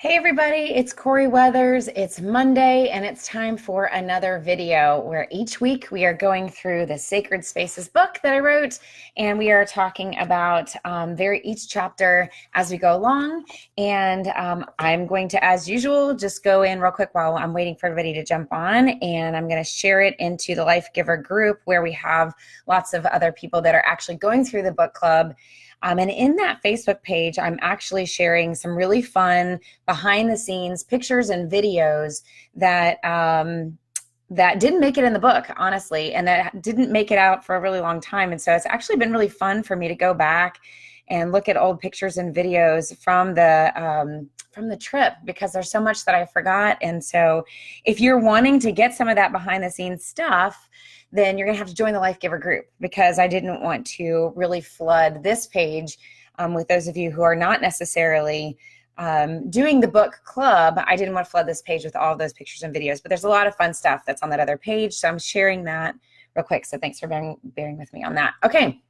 Hey everybody, it's Corey Weathers. It's Monday and it's time for another video where each week we are going through the Sacred Spaces book that I wrote, and we are talking about each chapter as we go along. And I'm going to, as usual, just go in real quick while I'm waiting for everybody to jump on, and I'm going to share it into the Life Giver group where we have lots of other people that are actually going through the book club. And in that Facebook page, I'm actually sharing some really fun behind the scenes pictures and videos that that didn't make it in the book, honestly, and that didn't make it out for a really long time. And so it's actually been really fun for me to go back and look at old pictures and videos from the trip, because there's so much that I forgot. And so if you're wanting to get some of that behind the scenes stuff, then you're gonna have to join the Life Giver group, because I didn't want to really flood this page with those of you who are not necessarily doing the book club. I didn't want to flood this page with all of those pictures and videos, but there's a lot of fun stuff that's on that other page. So I'm sharing that real quick. So thanks for bearing with me on that. Okay.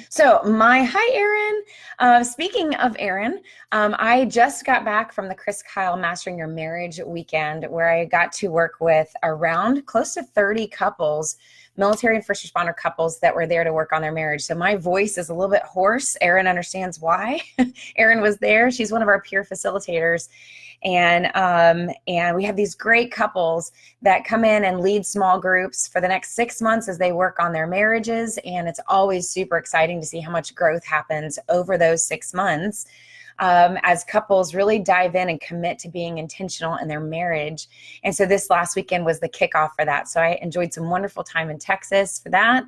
So hi, Erin. Speaking of Erin, I just got back from the Chris Kyle Mastering Your Marriage weekend, where I got to work with around close to 30 couples, military and first responder couples that were there to work on their marriage. So my voice is a little bit hoarse. Erin understands why. Erin was there. She's one of our peer facilitators. And we have these great couples that come in and lead small groups for the next 6 months as they work on their marriages. And it's always super exciting to see how much growth happens over those 6 months as couples really dive in and commit to being intentional in their marriage. And so this last weekend was the kickoff for that. So I enjoyed some wonderful time in Texas for that.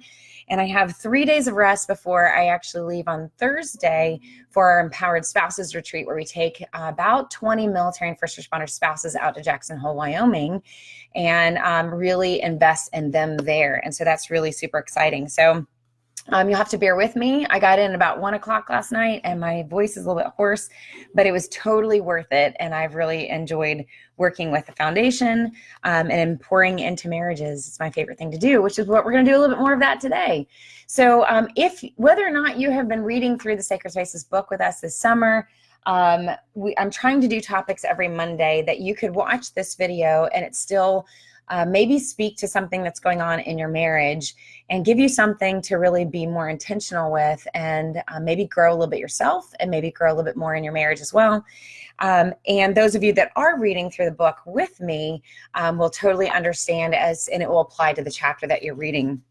And I have 3 days of rest before I actually leave on Thursday for our Empowered Spouses Retreat, where we take about 20 military and first responder spouses out to Jackson Hole, Wyoming, and really invest in them there. And so that's really super exciting. So you'll have to bear with me. I got in about 1 o'clock last night and my voice is a little bit hoarse, but it was totally worth it. And I've really enjoyed working with the foundation and pouring into marriages. It's my favorite thing to do, which is what we're going to do a little bit more of that today. So whether or not you have been reading through the Sacred Spaces book with us this summer, I'm trying to do topics every Monday that you could watch this video and it's still maybe speak to something that's going on in your marriage and give you something to really be more intentional with, and maybe grow a little bit yourself and maybe grow a little bit more in your marriage as well. And those of you that are reading through the book with me will totally understand and it will apply to the chapter that you're reading.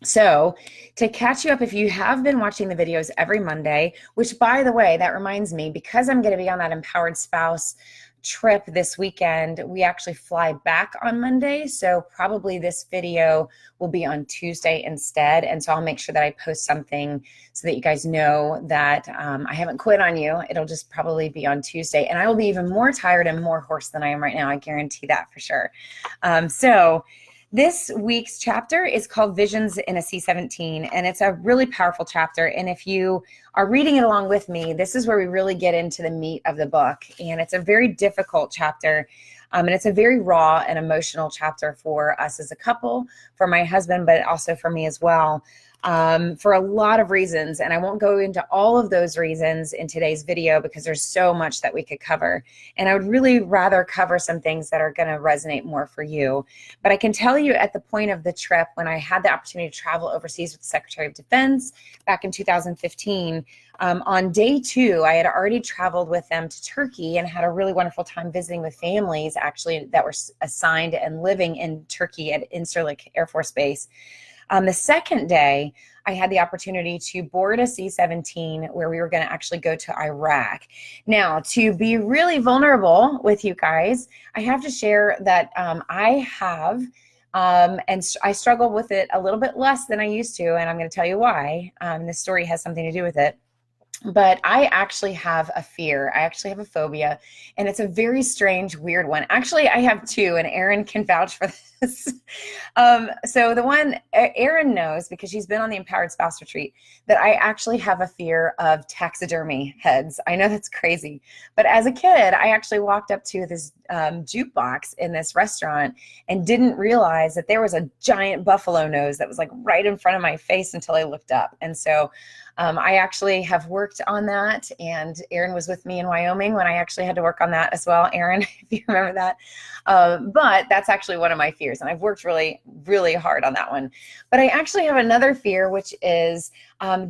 So to catch you up, if you have been watching the videos every Monday, which, by the way, that reminds me, because I'm going to be on that Empowered Spouse trip this weekend, we actually fly back on Monday. So probably this video will be on Tuesday instead. And so I'll make sure that I post something so that you guys know that I haven't quit on you. It'll just probably be on Tuesday. And I will be even more tired and more hoarse than I am right now. I guarantee that for sure. So this week's chapter is called Visions in a C-17, and it's a really powerful chapter. And if you are reading it along with me, this is where we really get into the meat of the book. And it's a very difficult chapter, and it's a very raw and emotional chapter for us as a couple, for my husband, but also for me as well. For a lot of reasons, and I won't go into all of those reasons in today's video because there's so much that we could cover, and I would really rather cover some things that are going to resonate more for you. But I can tell you, at the point of the trip, when I had the opportunity to travel overseas with the Secretary of Defense back in 2015, on day 2, I had already traveled with them to Turkey and had a really wonderful time visiting with families actually that were assigned and living in Turkey at Incirlik Air Force Base. The second day, I had the opportunity to board a C-17 where we were going to actually go to Iraq. Now, to be really vulnerable with you guys, I have to share that I have, and I struggle with it a little bit less than I used to, and I'm going to tell you why. This story has something to do with it. But I actually have a fear. I actually have a phobia, and it's a very strange, weird one. Actually, I have 2, and Erin can vouch for this. So the one Erin knows, because she's been on the Empowered Spouse Retreat, that I actually have a fear of taxidermy heads. I know that's crazy, but as a kid, I actually walked up to this jukebox in this restaurant and didn't realize that there was a giant buffalo nose that was like right in front of my face until I looked up. And so I actually have worked on that, and Aaron was with me in Wyoming when I actually had to work on that as well. Aaron, if you remember that. But that's actually one of my fears, and I've worked really, really hard on that one. But I actually have another fear, which is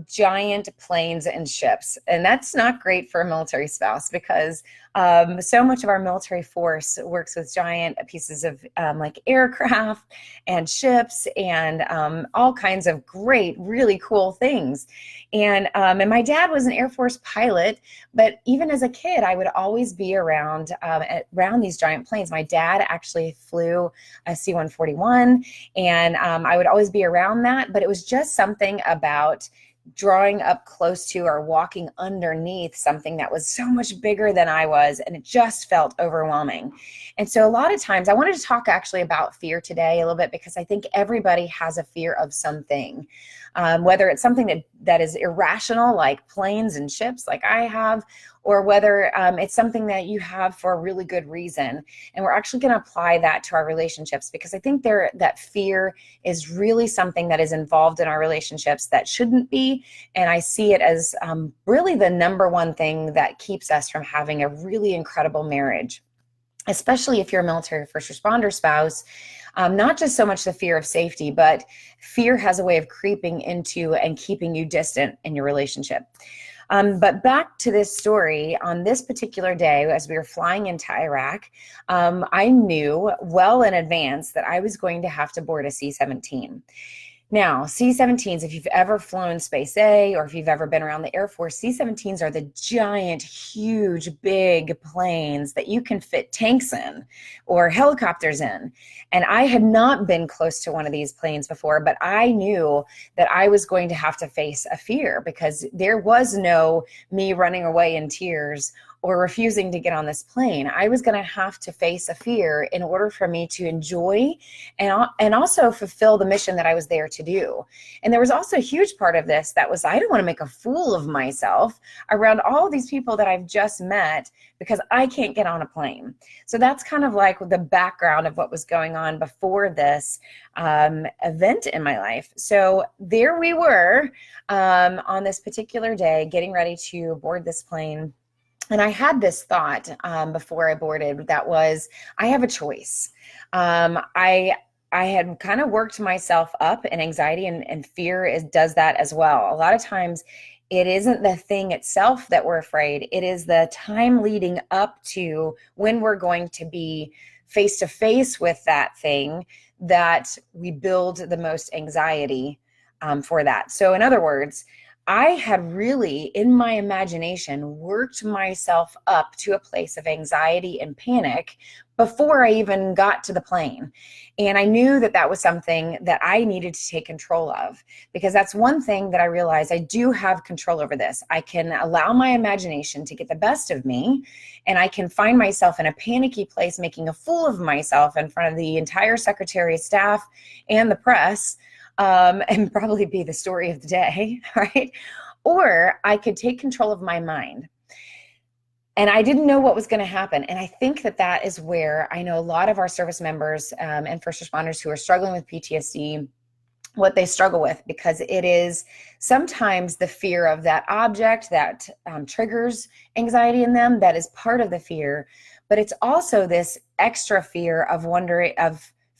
giant planes and ships. And that's not great for a military spouse, because so much of our military force works with giant pieces of like aircraft and ships and all kinds of great, really cool things. And my dad was an Air Force pilot, but even as a kid, I would always be around these giant planes. My dad actually flew a C-141, and I would always be around that, but it was just something about drawing up close to or walking underneath something that was so much bigger than I was, and it just felt overwhelming. And so a lot of times I wanted to talk actually about fear today a little bit, because I think everybody has a fear of something, whether it's something that is irrational, like planes and ships like I have, or whether it's something that you have for a really good reason. And we're actually going to apply that to our relationships, because I think that fear is really something that is involved in our relationships that shouldn't be. And I see it as really the number one thing that keeps us from having a really incredible marriage, especially if you're a military first responder spouse. Not just so much the fear of safety, but fear has a way of creeping into and keeping you distant in your relationship. But back to this story, on this particular day, as we were flying into Iraq, I knew well in advance that I was going to have to board a C-17. Now, C-17s, if you've ever flown Space A, or if you've ever been around the Air Force, C-17s are the giant, huge, big planes that you can fit tanks in or helicopters in. And I had not been close to one of these planes before, but I knew that I was going to have to face a fear, because there was no me running away in tears or refusing to get on this plane. I was going to have to face a fear in order for me to enjoy and also fulfill the mission that I was there to do. And there was also a huge part of this that was, I don't want to make a fool of myself around all these people that I've just met because I can't get on a plane. So that's kind of like the background of what was going on before this event in my life. So there we were on this particular day, getting ready to board this plane. And I had this thought before I boarded that was, I have a choice. I had kind of worked myself up, and anxiety and fear does that as well. A lot of times it isn't the thing itself that we're afraid. It is the time leading up to when we're going to be face to face with that thing that we build the most anxiety for that. So in other words, I had really, in my imagination, worked myself up to a place of anxiety and panic before I even got to the plane. And I knew that that was something that I needed to take control of, because that's one thing that I realized I do have control over this. I can allow my imagination to get the best of me, and I can find myself in a panicky place making a fool of myself in front of the entire Secretary of Staff and the press. And probably be the story of the day, right? Or I could take control of my mind. And I didn't know what was going to happen. And I think that that is where I know a lot of our service members and first responders who are struggling with PTSD, what they struggle with, because it is sometimes the fear of that object that triggers anxiety in them that is part of the fear. But it's also this extra fear of wondering,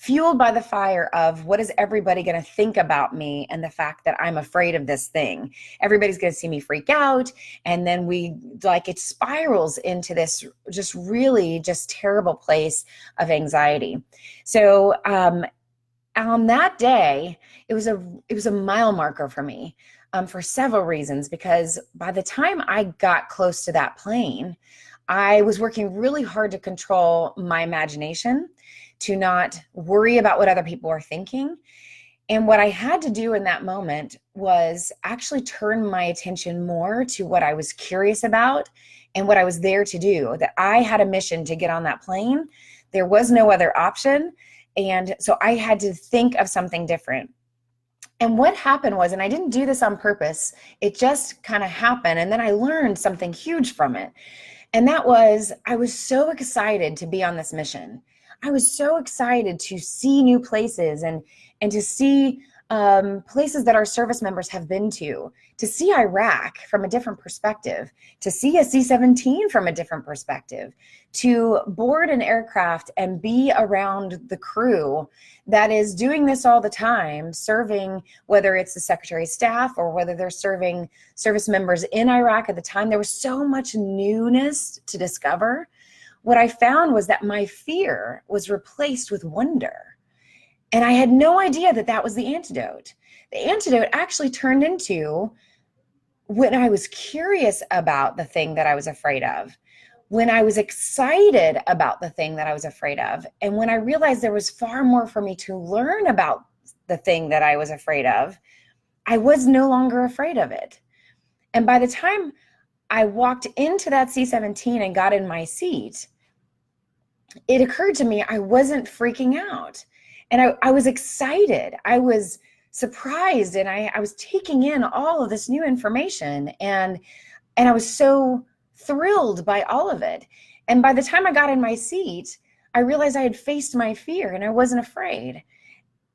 fueled by the fire of what is everybody going to think about me and the fact that I'm afraid of this thing. Everybody's going to see me freak out. And then it spirals into this just really just terrible place of anxiety. So on that day, it was a mile marker for me for several reasons, because by the time I got close to that plane, I was working really hard to control my imagination, to not worry about what other people are thinking. And what I had to do in that moment was actually turn my attention more to what I was curious about and what I was there to do, that I had a mission to get on that plane. There was no other option. And so I had to think of something different. And what happened was, and I didn't do this on purpose, it just kind of happened. And then I learned something huge from it. And that was, I was so excited to be on this mission. I was so excited to see new places and to see places that our service members have been to see Iraq from a different perspective, to see a C-17 from a different perspective, to board an aircraft and be around the crew that is doing this all the time, serving, whether it's the Secretary of Staff or whether they're serving service members in Iraq at the time. There was so much newness to discover. What I found was that my fear was replaced with wonder. And I had no idea that that was the antidote. The antidote actually turned into when I was curious about the thing that I was afraid of, when I was excited about the thing that I was afraid of, and when I realized there was far more for me to learn about the thing that I was afraid of, I was no longer afraid of it. And by the time I walked into that C-17 and got in my seat, it occurred to me I wasn't freaking out. And I was excited. I was surprised, and I was taking in all of this new information, and I was so thrilled by all of it. And by the time I got in my seat, I realized I had faced my fear and I wasn't afraid.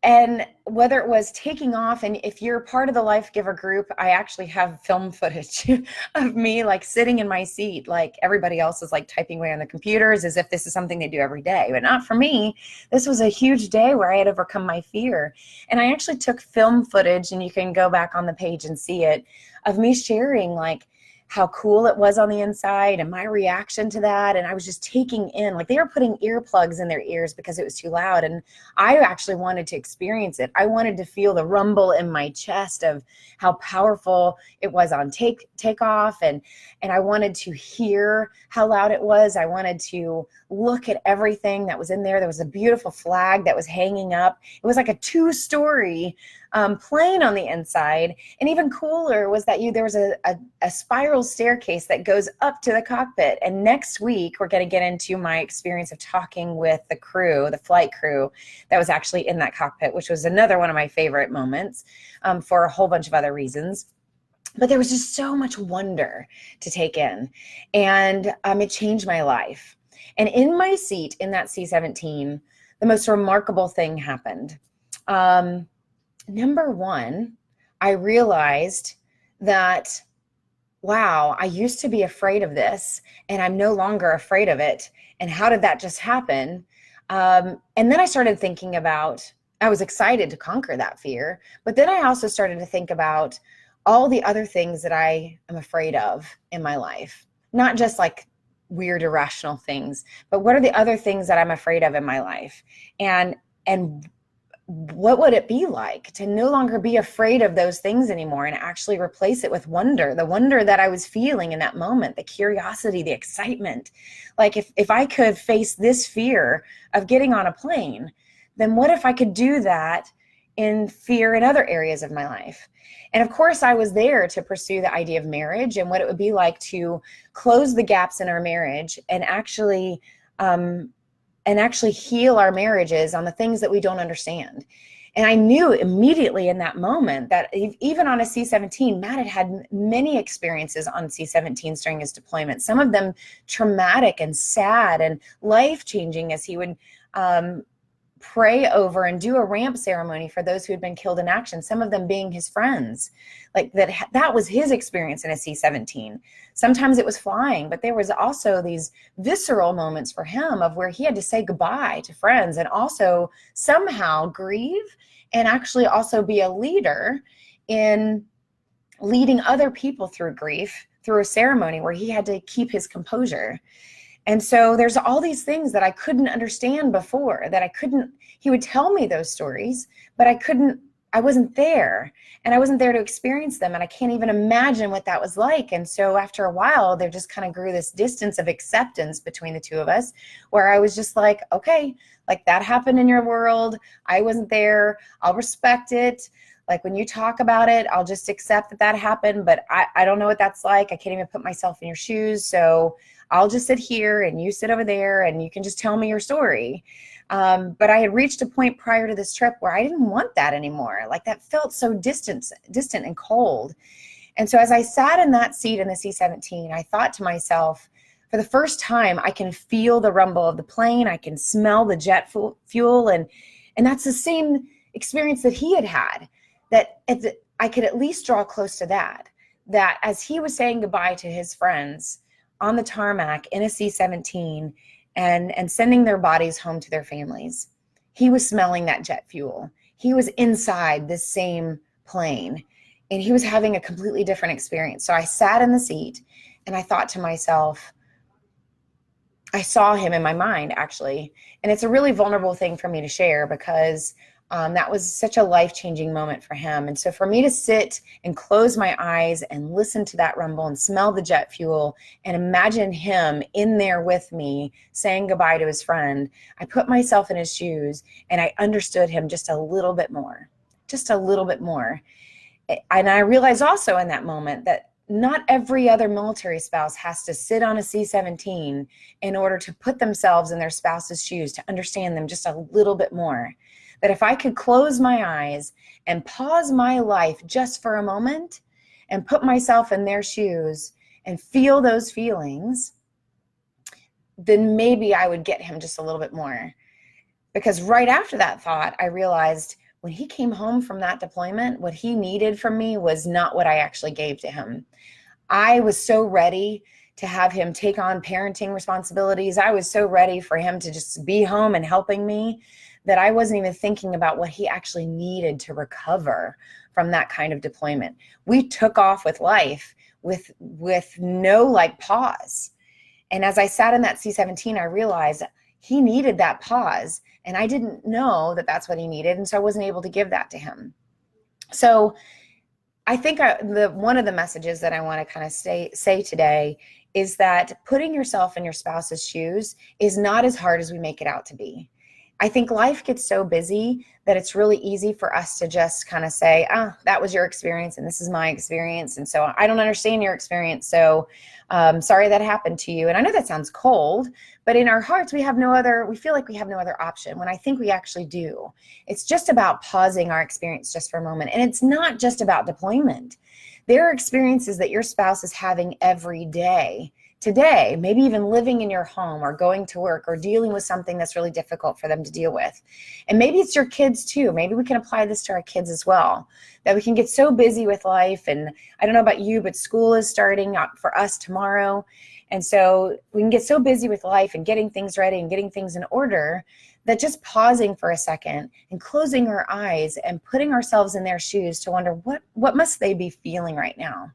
And whether it was taking off, and if you're part of the Life Giver group, I actually have film footage of me like sitting in my seat, like everybody else is like typing away on the computers as if this is something they do every day, but not for me. This was a huge day where I had overcome my fear. And I actually took film footage, and you can go back on the page and see it, of me sharing like how cool it was on the inside and my reaction to that. And I was just taking in, like they were putting earplugs in their ears because it was too loud. And I actually wanted to experience it. I wanted to feel the rumble in my chest of how powerful it was on takeoff. And I wanted to hear how loud it was. I wanted to look at everything that was in there. There was a beautiful flag that was hanging up. It was like a 2-story plane on the inside. And even cooler was that there was a spiral staircase that goes up to the cockpit. And next week, we're going to get into my experience of talking with the crew, the flight crew that was actually in that cockpit, which was another one of my favorite moments for a whole bunch of other reasons. But there was just so much wonder to take in. And it changed my life. And in my seat in that C-17, the most remarkable thing happened. Number one, I realized that, wow, I used to be afraid of this and I'm no longer afraid of it. And how did that just happen? And then I started thinking about, I was excited to conquer that fear, but then I also started to think about all the other things that I am afraid of in my life, not just like weird, irrational things, but what are the other things that I'm afraid of in my life? And what would it be like to no longer be afraid of those things anymore and actually replace it with wonder, the wonder that I was feeling in that moment, the curiosity, the excitement. Like if I could face this fear of getting on a plane, then what if I could do that in fear in other areas of my life? And of course, I was there to pursue the idea of marriage and what it would be like to close the gaps in our marriage and actually heal our marriages on the things that we don't understand. And I knew immediately in that moment that even on a C-17, Matt had many experiences on C-17s during his deployment, some of them traumatic and sad and life-changing, as he would pray over and do a ramp ceremony for those who had been killed in action, some of them being his friends. Like that was his experience in a C-17. Sometimes it was flying, but there was also these visceral moments for him of where he had to say goodbye to friends and also somehow grieve and actually also be a leader in leading other people through grief through a ceremony where he had to keep his composure. And so there's all these things that I couldn't understand before, he would tell me those stories, but I wasn't there, and I wasn't there to experience them. And I can't even imagine what that was like. And so after a while, there just kind of grew this distance of acceptance between the two of us, where I was just like, okay, like that happened in your world. I wasn't there. I'll respect it. Like when you talk about it, I'll just accept that happened, but I don't know what that's like. I can't even put myself in your shoes. So I'll just sit here and you sit over there and you can just tell me your story. But I had reached a point prior to this trip where I didn't want that anymore. Like that felt so distant and cold. And so as I sat in that seat in the C-17, I thought to myself, for the first time, I can feel the rumble of the plane. I can smell the jet fuel. And that's the same experience that he had had. that I could at least draw close to that as he was saying goodbye to his friends on the tarmac in a C-17 and sending their bodies home to their families, he was smelling that jet fuel. He was inside this same plane, and he was having a completely different experience. So I sat in the seat and I thought to myself, I saw him in my mind, actually. And it's a really vulnerable thing for me to share because that was such a life-changing moment for him. And so for me to sit and close my eyes and listen to that rumble and smell the jet fuel and imagine him in there with me saying goodbye to his friend, I put myself in his shoes and I understood him just a little bit more, just a little bit more. And I realized also in that moment that not every other military spouse has to sit on a C-17 in order to put themselves in their spouse's shoes, to understand them just a little bit more. That if I could close my eyes and pause my life just for a moment and put myself in their shoes and feel those feelings, then maybe I would get him just a little bit more. Because right after that thought, I realized when he came home from that deployment, what he needed from me was not what I actually gave to him. I was so ready to have him take on parenting responsibilities. I was so ready for him to just be home and helping me that I wasn't even thinking about what he actually needed to recover from that kind of deployment. We took off with life with no like pause. And as I sat in that C-17, I realized he needed that pause, and I didn't know that that's what he needed, and so I wasn't able to give that to him. So I think one of the messages that I want to kind of say today is that putting yourself in your spouse's shoes is not as hard as we make it out to be. I think life gets so busy that it's really easy for us to just kind of say, that was your experience and this is my experience. And so I don't understand your experience. So sorry that happened to you. And I know that sounds cold, but in our hearts, we feel like we have no other option when I think we actually do. It's just about pausing our experience just for a moment. And it's not just about deployment. There are experiences that your spouse is having every day. Today, maybe even living in your home or going to work or dealing with something that's really difficult for them to deal with. And maybe it's your kids too. Maybe we can apply this to our kids as well, that we can get so busy with life. And I don't know about you, but school is starting for us tomorrow. And so we can get so busy with life and getting things ready and getting things in order that just pausing for a second and closing our eyes and putting ourselves in their shoes to wonder what must they be feeling right now?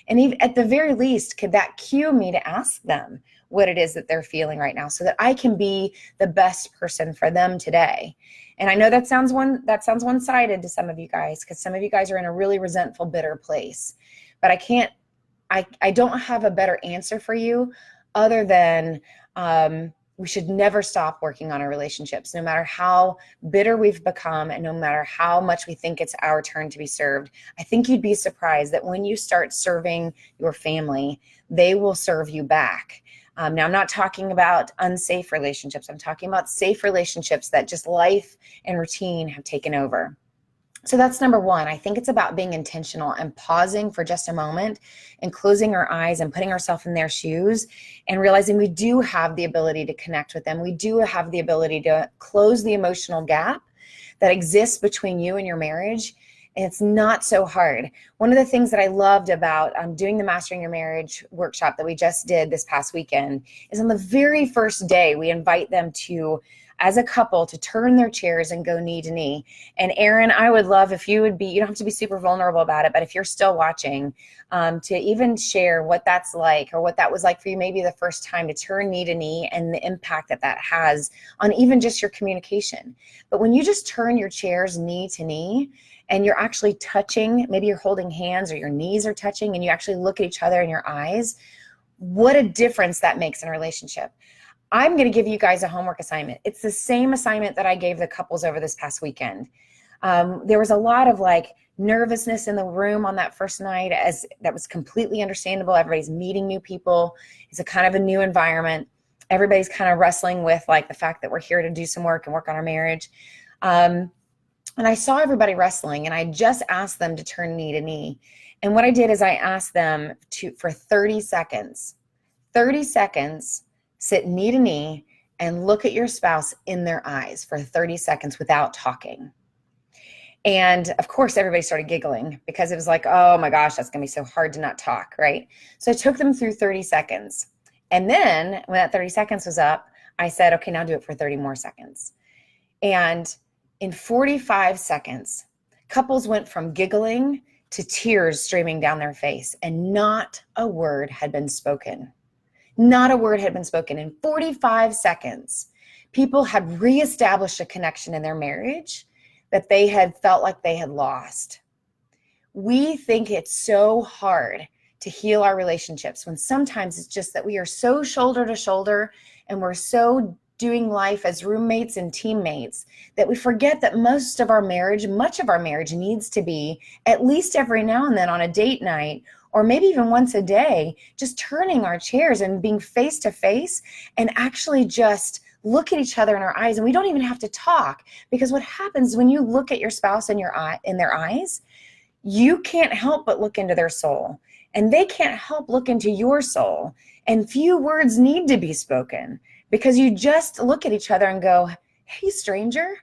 And even at the very least, could that cue me to ask them what it is that they're feeling right now so that I can be the best person for them today? And I know that sounds one-sided to some of you guys because some of you guys are in a really resentful, bitter place. But I don't have a better answer for you other than we should never stop working on our relationships, no matter how bitter we've become and no matter how much we think it's our turn to be served. I think you'd be surprised that when you start serving your family, they will serve you back. Now, I'm not talking about unsafe relationships. I'm talking about safe relationships that just life and routine have taken over. So that's number one. I think it's about being intentional and pausing for just a moment and closing our eyes and putting ourselves in their shoes and realizing we do have the ability to connect with them. We do have the ability to close the emotional gap that exists between you and your marriage. And it's not so hard. One of the things that I loved about doing the Mastering Your Marriage workshop that we just did this past weekend is on the very first day, we invite them to, as a couple, to turn their chairs and go knee to knee. And Aaron, I would love if you would you don't have to be super vulnerable about it, but if you're still watching, to even share what that's like or what that was like for you, maybe the first time to turn knee to knee and the impact that that has on even just your communication. But when you just turn your chairs knee to knee, and you're actually touching, maybe you're holding hands or your knees are touching and you actually look at each other in your eyes, what a difference that makes in a relationship. I'm going to give you guys a homework assignment. It's the same assignment that I gave the couples over this past weekend. There was a lot of nervousness in the room on that first night, as that was completely understandable. Everybody's meeting new people. It's a kind of a new environment. Everybody's kind of wrestling with the fact that we're here to do some work and work on our marriage. And I saw everybody wrestling, and I just asked them to turn knee to knee. And what I did is I asked them for 30 seconds, sit knee to knee and look at your spouse in their eyes for 30 seconds without talking. And of course, everybody started giggling because it was like, oh my gosh, that's going to be so hard to not talk, right? So I took them through 30 seconds. And then when that 30 seconds was up, I said, okay, now do it for 30 more seconds. And in 45 seconds, couples went from giggling to tears streaming down their face, and not a word had been spoken. Not a word had been spoken. In 45 seconds, people had reestablished a connection in their marriage that they had felt like they had lost. We think it's so hard to heal our relationships when sometimes it's just that we are so shoulder to shoulder and we're so doing life as roommates and teammates that we forget that much of our marriage needs to be at least every now and then on a date night, or maybe even once a day, just turning our chairs and being face to face and actually just look at each other in our eyes. And we don't even have to talk, because what happens when you look at your spouse in their eyes, you can't help but look into their soul, and they can't help look into your soul. And few words need to be spoken, because you just look at each other and go, hey, stranger,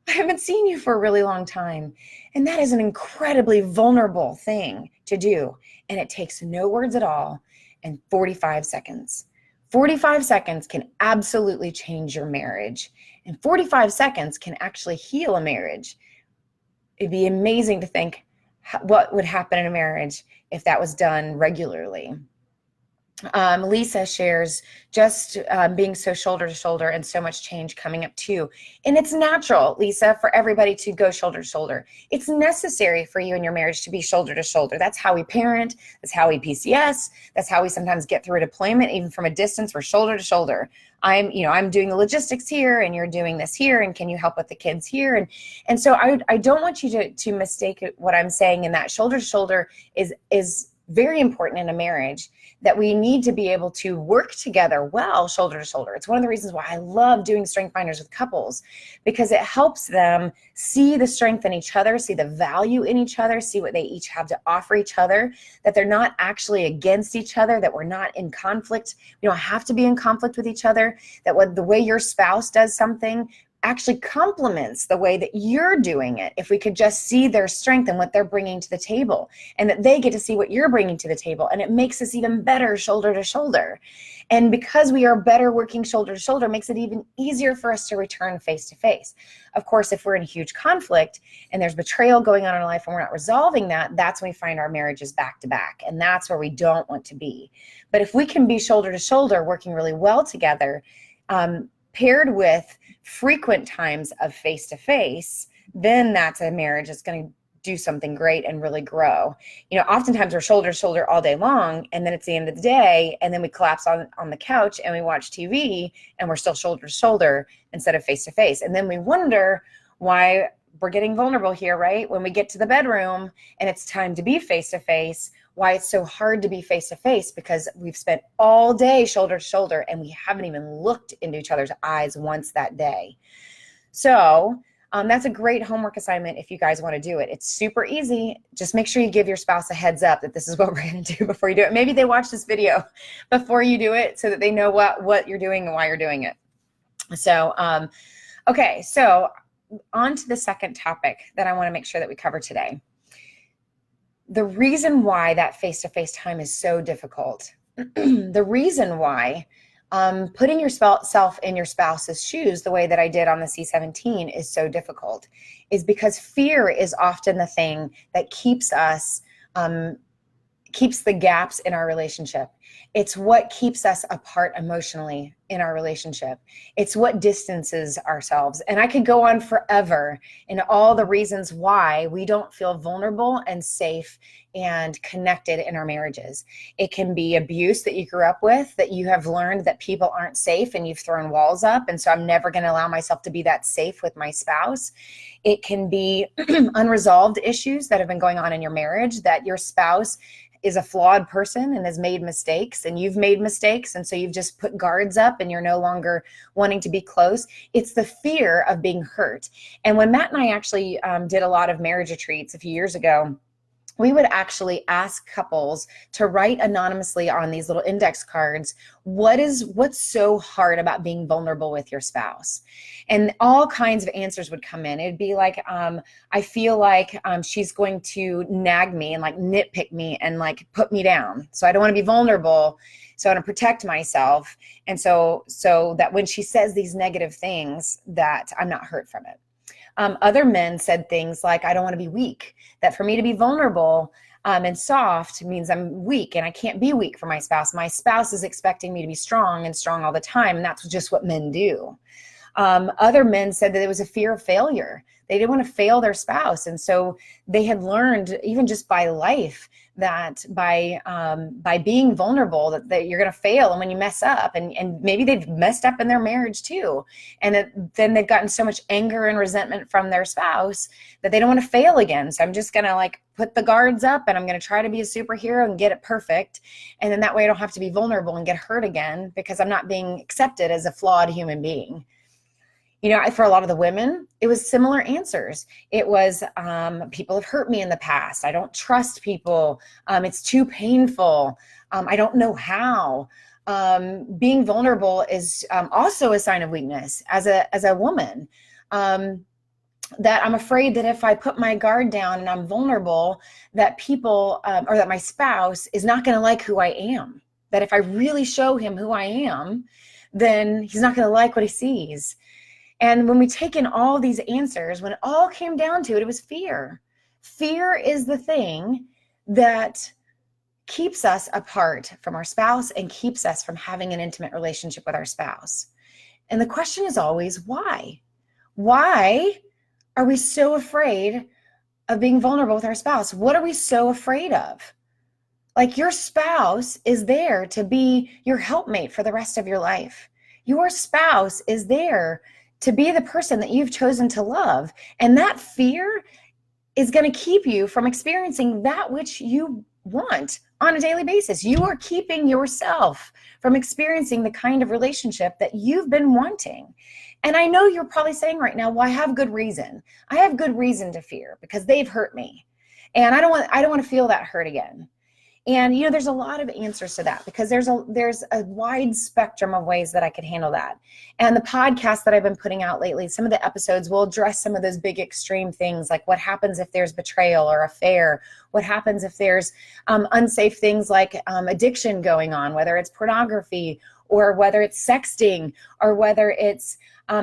I haven't seen you for a really long time. And that is an incredibly vulnerable thing to do. And it takes no words at all and 45 seconds. 45 seconds can absolutely change your marriage. And 45 seconds can actually heal a marriage. It'd be amazing to think what would happen in a marriage if that was done regularly. Lisa shares just being so shoulder to shoulder and so much change coming up too. And it's natural, Lisa, for everybody to go shoulder to shoulder. It's necessary for you and your marriage to be shoulder to shoulder. That's how we parent. That's how we PCS. That's how we sometimes get through a deployment, even from a distance. We're shoulder to shoulder. I'm doing the logistics here, and you're doing this here, and can you help with the kids here? And so I don't want you to mistake what I'm saying in that shoulder to shoulder is very important in a marriage, that we need to be able to work together well, shoulder to shoulder. It's one of the reasons why I love doing strength finders with couples, because it helps them see the strength in each other, see the value in each other, see what they each have to offer each other, that they're not actually against each other, that we're not in conflict. We don't have to be in conflict with each other, that the way your spouse does something actually complements the way that you're doing it. If we could just see their strength and what they're bringing to the table, and that they get to see what you're bringing to the table, and it makes us even better shoulder to shoulder. And because we are better working shoulder to shoulder, makes it even easier for us to return face to face. Of course, if we're in huge conflict and there's betrayal going on in our life and we're not resolving that, that's when we find our marriages back to back, and that's where we don't want to be. But if we can be shoulder to shoulder, working really well together, paired with frequent times of face-to-face, then that's a marriage that's going to do something great and really grow. Oftentimes we're shoulder to shoulder all day long, and then it's the end of the day, and then we collapse on the couch and we watch TV, and we're still shoulder to shoulder instead of face-to-face. And then we wonder why we're getting vulnerable here, right? When we get to the bedroom and it's time to be face-to-face, why it's so hard to be face-to-face, because we've spent all day shoulder to shoulder and we haven't even looked into each other's eyes once that day. So that's a great homework assignment if you guys want to do it. It's super easy. Just make sure you give your spouse a heads up that this is what we're going to do before you do it. Maybe they watch this video before you do it so that they know what you're doing and why you're doing it. So, okay, so on to the second topic that I want to make sure that we cover today. The reason why that face-to-face time is so difficult, the reason why putting yourself in your spouse's shoes the way that I did on the C-17 is so difficult, is because fear is often the thing that keeps the gaps in our relationship. It's what keeps us apart emotionally in our relationship. It's what distances ourselves. And I could go on forever in all the reasons why we don't feel vulnerable and safe and connected in our marriages. It can be abuse that you grew up with, that you have learned that people aren't safe and you've thrown walls up. And so I'm never going to allow myself to be that safe with my spouse. It can be unresolved issues that have been going on in your marriage, that your spouse is a flawed person and has made mistakes, and you've made mistakes, and so you've just put guards up and you're no longer wanting to be close. It's the fear of being hurt. And when Matt and I actually did a lot of marriage retreats a few years ago, we would actually ask couples to write anonymously on these little index cards, what's so hard about being vulnerable with your spouse? And all kinds of answers would come in. It'd be like, I feel like she's going to nag me and like nitpick me and like put me down. So I don't want to be vulnerable. So I want to protect myself. And so that when she says these negative things, that I'm not hurt from it. Other men said things like, I don't want to be weak, that for me to be vulnerable and soft means I'm weak, and I can't be weak for my spouse. My spouse is expecting me to be strong and strong all the time, and that's just what men do. Other men said that it was a fear of failure. They didn't want to fail their spouse. And so they had learned, even just by life, that by being vulnerable, that you're going to fail. And when you mess up, and maybe they've messed up in their marriage too, and then they've gotten so much anger and resentment from their spouse that they don't want to fail again. So I'm just going to like put the guards up, and I'm going to try to be a superhero and get it perfect. And then that way I don't have to be vulnerable and get hurt again, because I'm not being accepted as a flawed human being. You know, for a lot of the women, it was similar answers. It was, people have hurt me in the past. I don't trust people. It's too painful. I don't know how. Being vulnerable is also a sign of weakness as a woman. That I'm afraid that if I put my guard down and I'm vulnerable, that people, or that my spouse is not going to like who I am. That if I really show him who I am, then he's not going to like what he sees. And when we take in all these answers, when it all came down to it, it was fear. Fear is the thing that keeps us apart from our spouse and keeps us from having an intimate relationship with our spouse. And the question is always, why? Why are we so afraid of being vulnerable with our spouse? What are we so afraid of? Like, your spouse is there to be your helpmate for the rest of your life. Your spouse is there to be the person that you've chosen to love. And that fear is going to keep you from experiencing that which you want on a daily basis. You are keeping yourself from experiencing the kind of relationship that you've been wanting. And I know you're probably saying right now, well, I have good reason. I have good reason to fear because they've hurt me. And I don't want to feel that hurt again. And, you know, there's a lot of answers to that, because there's a wide spectrum of ways that I could handle that. And the podcast that I've been putting out lately, some of the episodes will address some of those big extreme things, like what happens if there's betrayal or affair, what happens if there's unsafe things like addiction going on, whether it's pornography or whether it's sexting or whether it's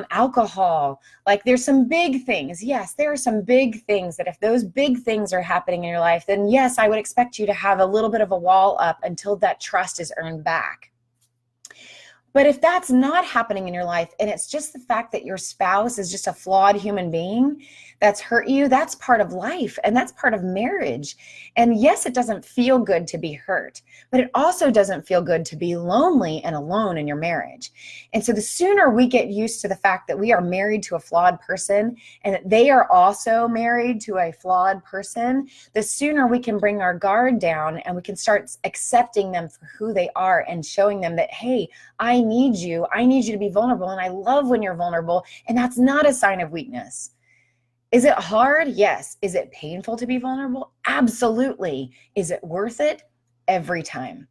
alcohol. Like, there's some big things. Yes, there are some big things that if those big things are happening in your life, then yes, I would expect you to have a little bit of a wall up until that trust is earned back. But if that's not happening in your life, and it's just the fact that your spouse is just a flawed human being that's hurt you, that's part of life, and that's part of marriage. And yes, it doesn't feel good to be hurt, but it also doesn't feel good to be lonely and alone in your marriage. And so the sooner we get used to the fact that we are married to a flawed person and that they are also married to a flawed person, the sooner we can bring our guard down and we can start accepting them for who they are and showing them that, hey, I need you to be vulnerable, and I love when you're vulnerable, and that's not a sign of weakness. Is it hard? Yes. Is it painful to be vulnerable? Absolutely. Is it worth it? Every time.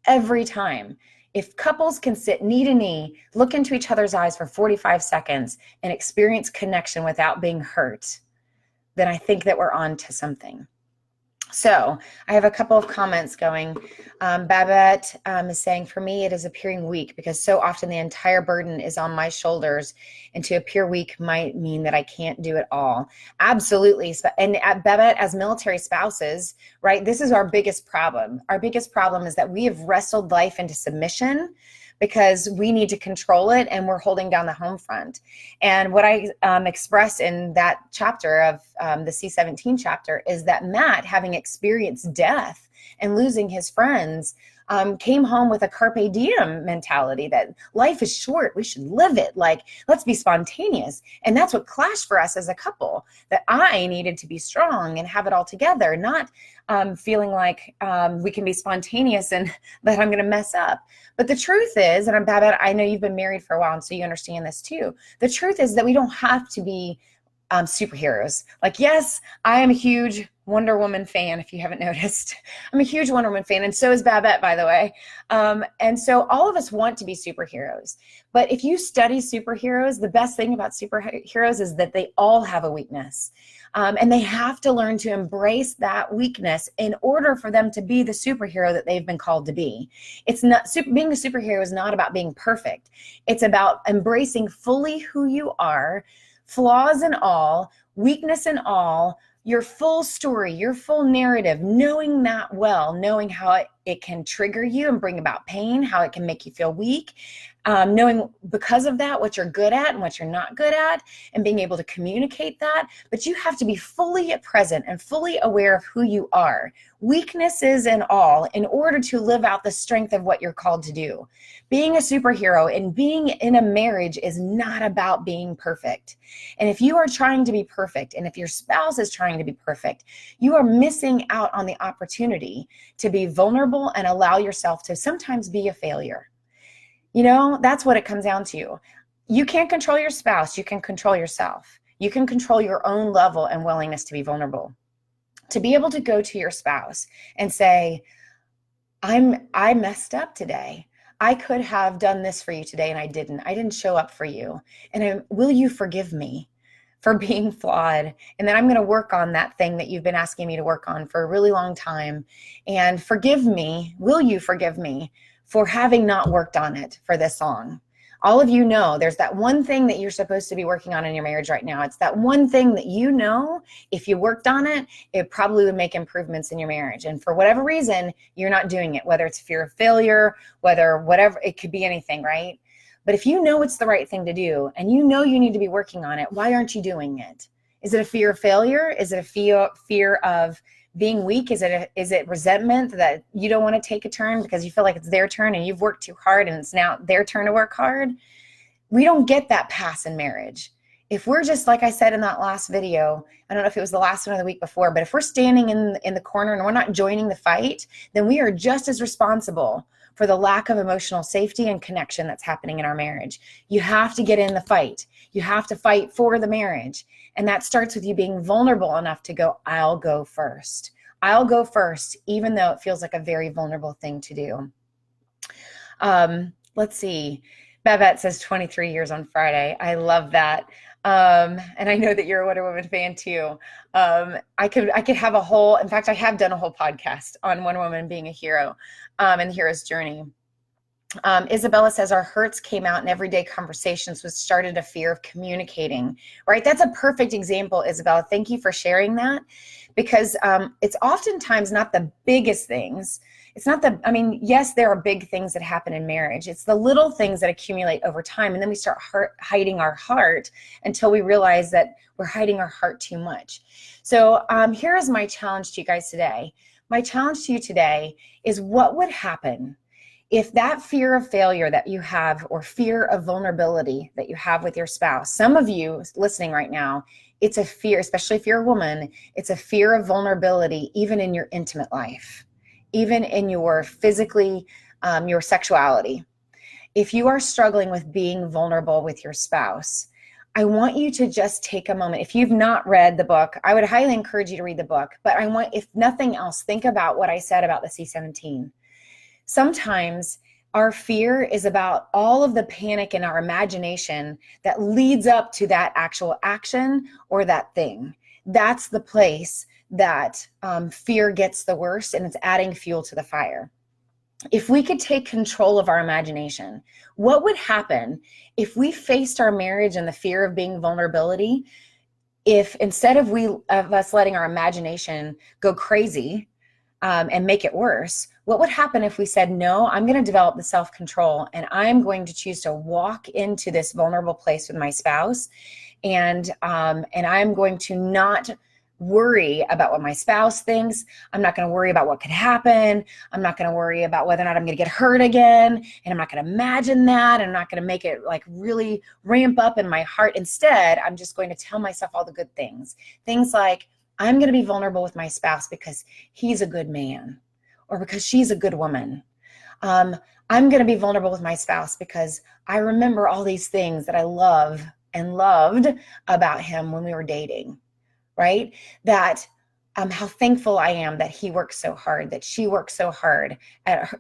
Every time. If couples can sit knee to knee, look into each other's eyes for 45 seconds and experience connection without being hurt, then I think that we're on to something. So I have a couple of comments going. Babette is saying, for me, it is appearing weak because so often the entire burden is on my shoulders, and to appear weak might mean that I can't do it all. Absolutely. And Babette, as military spouses, right, this is our biggest problem. Our biggest problem is that we have wrestled life into submission because we need to control it, and we're holding down the home front. And what I express in that chapter of the C-17 chapter is that Matt, having experienced death and losing his friends, came home with a carpe diem mentality that life is short, we should live it, like, let's be spontaneous. And that's what clashed for us as a couple, that I needed to be strong and have it all together, not feeling like we can be spontaneous and that I'm going to mess up. But the truth is, and Babette, I know you've been married for a while, and so you understand this too. The truth is that we don't have to be superheroes. Like, yes, I am a huge Wonder Woman fan, if you haven't noticed. I'm a huge Wonder Woman fan, and so is Babette, by the way. And so all of us want to be superheroes. But if you study superheroes, the best thing about superheroes is that they all have a weakness. And they have to learn to embrace that weakness in order for them to be the superhero that they've been called to be. It's not being a superhero is not about being perfect. It's about embracing fully who you are, flaws and all, weakness and all, your full story, your full narrative, knowing that well, knowing how it can trigger you and bring about pain, how it can make you feel weak, knowing because of that what you're good at and what you're not good at, and being able to communicate that. But you have to be fully present and fully aware of who you are, weaknesses and all, in order to live out the strength of what you're called to do. Being a superhero and being in a marriage is not about being perfect. And if you are trying to be perfect, and if your spouse is trying to be perfect, you are missing out on the opportunity to be vulnerable and allow yourself to sometimes be a failure. You know, that's what it comes down to. You can't control your spouse. You can control yourself. You can control your own level and willingness to be vulnerable. To be able to go to your spouse and say, I messed up today. I could have done this for you today and I didn't. I didn't show up for you. And will you forgive me for being flawed? And then I'm going to work on that thing that you've been asking me to work on for a really long time. And forgive me. Will you forgive me for having not worked on it for this long? All of you know there's that one thing that you're supposed to be working on in your marriage right now. It's that one thing that you know, if you worked on it, it probably would make improvements in your marriage. And for whatever reason, you're not doing it, whether it's fear of failure, whatever, it could be anything, right? But if you know it's the right thing to do and you know you need to be working on it, why aren't you doing it? Is it a fear of failure? Is it a fear of being weak? Is it resentment that you don't want to take a turn because you feel like it's their turn and you've worked too hard and it's now their turn to work hard? We don't get that pass in marriage. If we're just, like I said in that last video, I don't know if it was the last one or the week before, but if we're standing in the corner and we're not joining the fight, then we are just as responsible for the lack of emotional safety and connection that's happening in our marriage. You have to get in the fight. You have to fight for the marriage. And that starts with you being vulnerable enough to go, I'll go first. I'll go first, even though it feels like a very vulnerable thing to do. Let's see. Babette says 23 years on Friday. I love that. And I know that you're a Wonder Woman fan too. I could have a whole, in fact, I have done a whole podcast on Wonder Woman being a hero, and the hero's journey. Isabella says our hurts came out in everyday conversations, which started a fear of communicating, right? That's a perfect example, Isabella. Thank you for sharing that, because it's oftentimes not the biggest things. It's not yes, there are big things that happen in marriage. It's the little things that accumulate over time. And then we start hiding our heart until we realize that we're hiding our heart too much. So here is my challenge to you guys today. My challenge to you today is, what would happen if that fear of failure that you have, or fear of vulnerability that you have with your spouse? Some of you listening right now, it's a fear, especially if you're a woman, it's a fear of vulnerability, even in your intimate life, even in your physically, your sexuality. If you are struggling with being vulnerable with your spouse, I want you to just take a moment. If you've not read the book, I would highly encourage you to read the book. But I want, if nothing else, think about what I said about the C-17. Sometimes our fear is about all of the panic in our imagination that leads up to that actual action or that thing. That's the place that fear gets the worst, and it's adding fuel to the fire. If we could take control of our imagination, what would happen if we faced our marriage and the fear of being vulnerability? If instead of us letting our imagination go crazy and make it worse, what would happen if we said, no, I'm going to develop the self-control and I'm going to choose to walk into this vulnerable place with my spouse, and I'm going to not worry about what my spouse thinks. I'm not going to worry about what could happen. I'm not going to worry about whether or not I'm going to get hurt again. And I'm not going to imagine that. I'm not going to make it like really ramp up in my heart. Instead, I'm just going to tell myself all the good things. Things like, I'm going to be vulnerable with my spouse because he's a good man, or because she's a good woman. I'm going to be vulnerable with my spouse because I remember all these things that I love and loved about him when we were dating, right? That how thankful I am that he works so hard, that she works so hard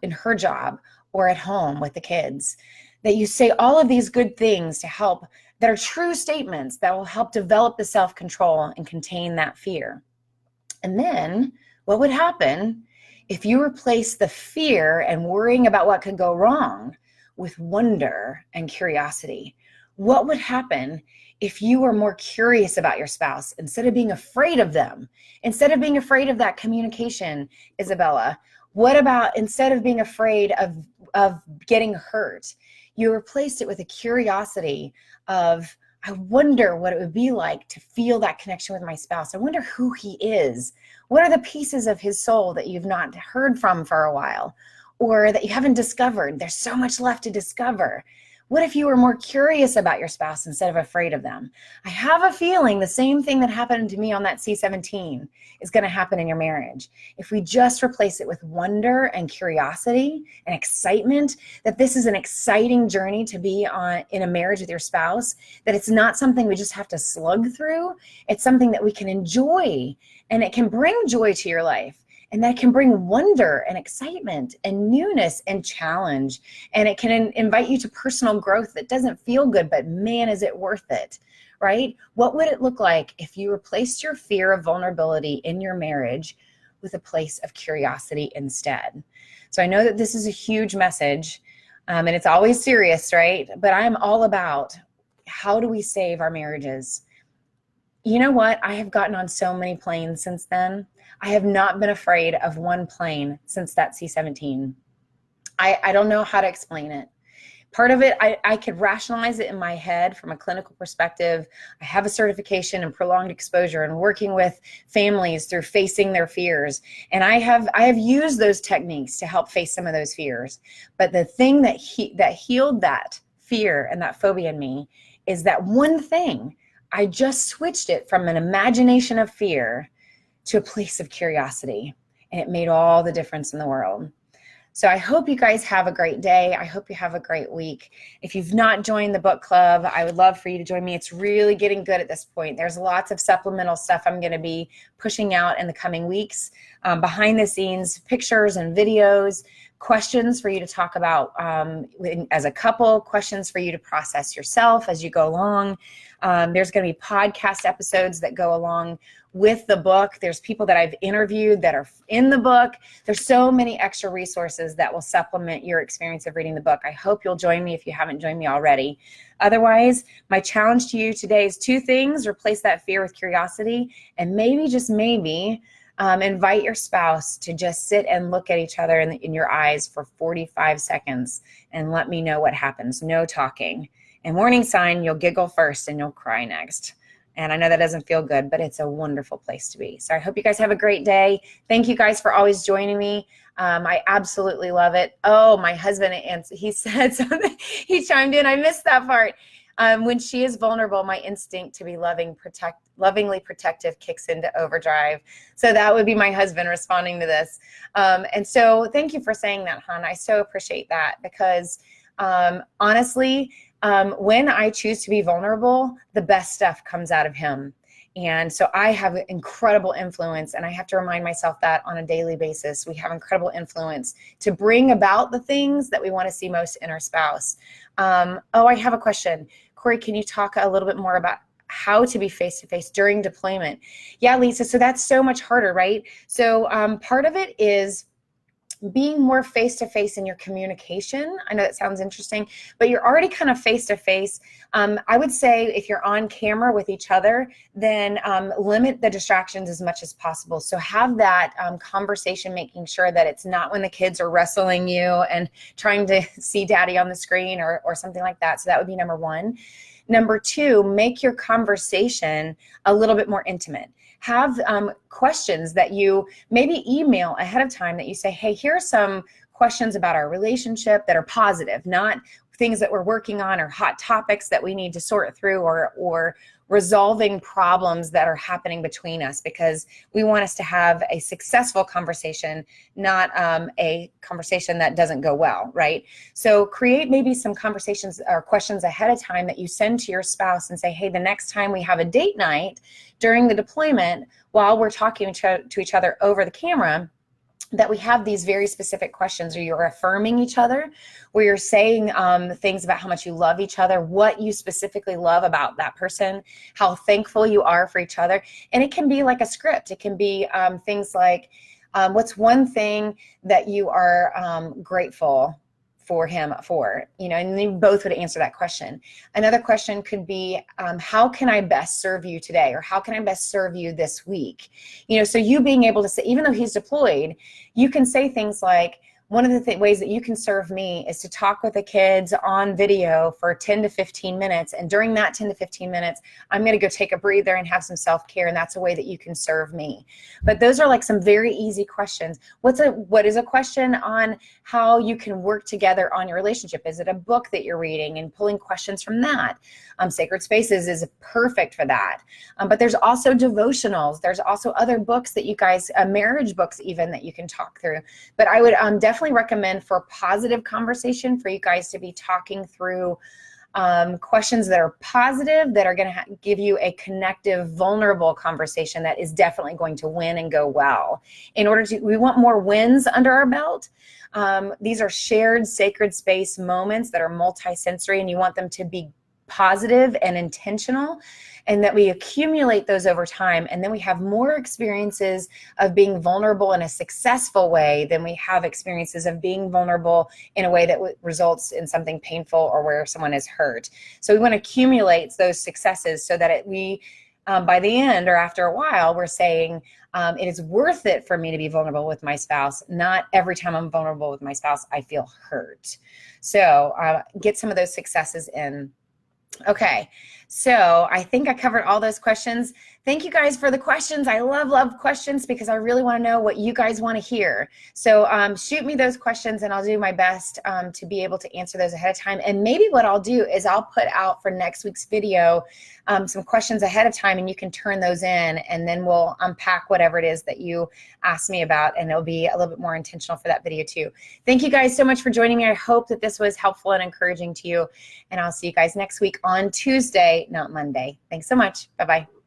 in her job or at home with the kids. That you say all of these good things to help, that are true statements that will help develop the self-control and contain that fear. And then what would happen if you replace the fear and worrying about what could go wrong with wonder and curiosity? What would happen if you were more curious about your spouse instead of being afraid of them, instead of being afraid of that communication, Isabella? What about instead of being afraid of getting hurt, you replaced it with a curiosity of, I wonder what it would be like to feel that connection with my spouse. I wonder who he is. What are the pieces of his soul that you've not heard from for a while, or that you haven't discovered? There's so much left to discover. What if you were more curious about your spouse instead of afraid of them? I have a feeling the same thing that happened to me on that C-17 is going to happen in your marriage. If we just replace it with wonder and curiosity and excitement, that this is an exciting journey to be on in a marriage with your spouse, that it's not something we just have to slug through. It's something that we can enjoy, and it can bring joy to your life. And that can bring wonder and excitement and newness and challenge. And it can invite you to personal growth that doesn't feel good, but man, is it worth it, right? What would it look like if you replaced your fear of vulnerability in your marriage with a place of curiosity instead? So I know that this is a huge message, and it's always serious, right? But I'm all about, how do we save our marriages? You know what? I have gotten on so many planes since then. I have not been afraid of one plane since that C-17. I don't know how to explain it. Part of it, I could rationalize it in my head from a clinical perspective. I have a certification in prolonged exposure and working with families through facing their fears. And I have used those techniques to help face some of those fears. But the thing that healed that fear and that phobia in me is that one thing. I just switched it from an imagination of fear to a place of curiosity, and it made all the difference in the world. So I hope you guys have a great day. I hope you have a great week. If you've not joined the book club, I would love for you to join me. It's really getting good at this point. There's lots of supplemental stuff I'm going to be pushing out in the coming weeks, behind the scenes pictures and videos, questions for you to talk about as a couple, questions for you to process yourself as you go along. There's going to be podcast episodes that go along with the book. There's people that I've interviewed that are in the book. There's so many extra resources that will supplement your experience of reading the book. I hope you'll join me if you haven't joined me already. Otherwise, my challenge to you today is two things: replace that fear with curiosity, and maybe, just maybe, invite your spouse to just sit and look at each other in your eyes for 45 seconds and let me know what happens. No talking. And warning sign, you'll giggle first and you'll cry next. And I know that doesn't feel good, but it's a wonderful place to be. So I hope you guys have a great day. Thank you guys for always joining me. I absolutely love it. Oh, my husband, he said something. He chimed in. I missed that part. When she is vulnerable, my instinct to be lovingly protective kicks into overdrive. So that would be my husband responding to this. And so thank you for saying that, hon. I so appreciate that, because honestly, when I choose to be vulnerable, the best stuff comes out of him. And so I have incredible influence, and I have to remind myself that on a daily basis. We have incredible influence to bring about the things that we want to see most in our spouse. Oh, I have a question. Corey, can you talk a little bit more about how to be face-to-face during deployment? Yeah, Lisa, so that's so much harder, right? So part of it is being more face-to-face in your communication. I know that sounds interesting, but you're already kind of face-to-face. I would say if you're on camera with each other, then limit the distractions as much as possible. So have that conversation, making sure that it's not when the kids are wrestling you and trying to see daddy on the screen or something like that. So that would be number one. Number two, make your conversation a little bit more intimate. Have questions that you maybe email ahead of time that you say, hey, here are some questions about our relationship that are positive, not things that we're working on or hot topics that we need to sort through, or resolving problems that are happening between us, because we want us to have a successful conversation, not a conversation that doesn't go well, right? So create maybe some conversations or questions ahead of time that you send to your spouse and say, hey, the next time we have a date night during the deployment, while we're talking to each other over the camera, that we have these very specific questions where you're affirming each other, where you're saying things about how much you love each other, what you specifically love about that person, how thankful you are for each other. And it can be like a script. It can be things like, what's one thing that you are grateful for him for, and you both would answer that question. Another question could be, how can I best serve you today? Or how can I best serve you this week? So you being able to say, even though he's deployed, you can say things like, one of the ways that you can serve me is to talk with the kids on video for 10 to 15 minutes. And during that 10 to 15 minutes, I'm going to go take a breather and have some self-care. And that's a way that you can serve me. But those are like some very easy questions. What is a question on how you can work together on your relationship? Is it a book that you're reading and pulling questions from that? Sacred Spaces is perfect for that. But there's also devotionals. There's also other books that you guys, marriage books even, that you can talk through. But I would definitely recommend, for positive conversation, for you guys to be talking through questions that are positive, that are going to give you a connective, vulnerable conversation that is definitely going to win and go well. We want more wins under our belt. These are shared sacred space moments that are multi-sensory, and you want them to be positive and intentional, and that we accumulate those over time, and then we have more experiences of being vulnerable in a successful way than we have experiences of being vulnerable in a way that results in something painful or where someone is hurt. So we want to accumulate those successes so that by the end or after a while, we're saying, it is worth it for me to be vulnerable with my spouse. Not every time I'm vulnerable with my spouse, I feel hurt. So get some of those successes in. Okay, so I think I covered all those questions. Thank you guys for the questions. I love questions, because I really want to know what you guys want to hear. So shoot me those questions, and I'll do my best to be able to answer those ahead of time. And maybe what I'll do is I'll put out for next week's video some questions ahead of time, and you can turn those in, and then we'll unpack whatever it is that you asked me about, and it'll be a little bit more intentional for that video too. Thank you guys so much for joining me. I hope that this was helpful and encouraging to you, and I'll see you guys next week on Tuesday, not Monday. Thanks so much. Bye-bye.